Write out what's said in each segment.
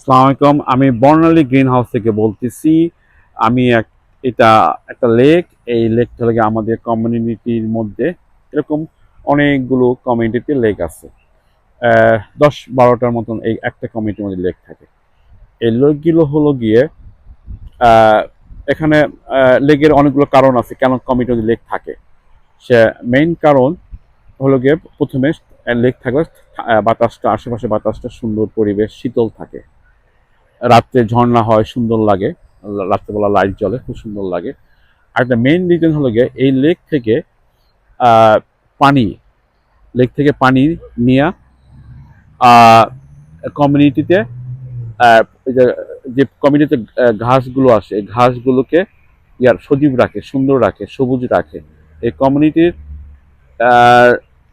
আসসালামু আলাইকুম। আমি বর্ণালী গ্রিন হাউস থেকে বলতেছি। আমি এটা একটা লেক। এই লেকটা লাগে আমাদের কমিউনিটির মধ্যে এরকম অনেকগুলো কমিউনিটিতে লেক আছে। 10-12টার মতন এই একটা কমিউনিটির মধ্যে লেক থাকে। এই লেকগুলো হলো গিয়ে আহ, এখানে লেকের অনেকগুলো কারণ আছে কেন কমিউনিটির মধ্যে লেক থাকে। সে মেইন কারণ হলো গিয়ে প্রথমে লেক থাকলে বাতাসটা আশেপাশে বাতাসটা সুন্দর, পরিবেশ শীতল থাকে। রাত্রে ঝর্ণা হয়, সুন্দর লাগে। রাত্রেবেলা লাইট জ্বলে, খুব সুন্দর লাগে। আর একটা মেইন রিজন হলো গিয়ে এই লেক থেকে আহ, পানি লেক থেকে পানি নিয়ে কমিউনিটিতে যে কমিউনিটিতে ঘাসগুলো আসে, এই ঘাসগুলোকে সজীব রাখে, সুন্দর রাখে, সবুজ রাখে। এই কমিউনিটির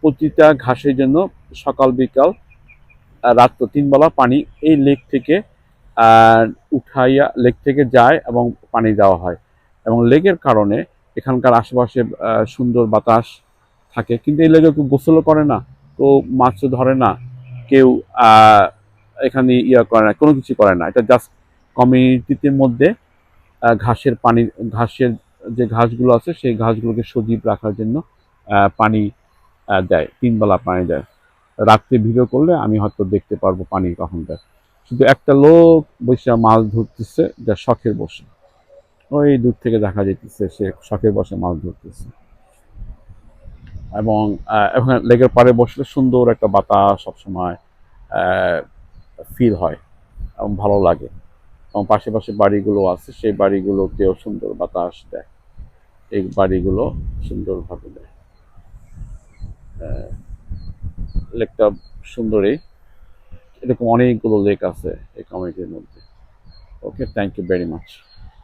প্রতিটা ঘাসের জন্য সকাল বিকাল রাত্র 3 বেলা পানি এই লেক থেকে উঠাইয়া লেক থেকে যায় এবং পানি দেওয়া হয়। এবং লেকের কারণে এখানকার আশেপাশে সুন্দর বাতাস থাকে। কিন্তু এই লেকে কেউ গোসলও করে না, কেউ মাছও ধরে না, কেউ এখানে করে না, কোনো কিছু করে না। এটা জাস্ট কমিউনিটির মধ্যে ঘাসের যে ঘাসগুলো আছে সেই ঘাসগুলোকে সজীব রাখার জন্য পানি দেয়। 3 বেলা পানি দেয়। রাত্রে ভিডিও করলে আমি হয়তো দেখতে পারবো পানি কখন দেয়। শুধু একটা লোক বসে মাছ ধরতেছে, যা শখের বসে। ওই দূর থেকে দেখা যেতেছে সে শখের বসে মাছ ধরতেছে। এবং ওখানে লেকের পাড়ে বসলে সুন্দর একটা বাতাস সবসময় ফিল হয় এবং ভালো লাগে। এবং পাশে পাশে বাড়িগুলো আছে, সেই বাড়িগুলোকেও সুন্দর বাতাস দেয়। এই বাড়িগুলো সুন্দরভাবে দেয়। লেকটা সুন্দরই। এরকম অনেকগুলো লেক আছে এই কমিউনিটির মধ্যে। ওকে, থ্যাংক ইউ ভেরি মাচ।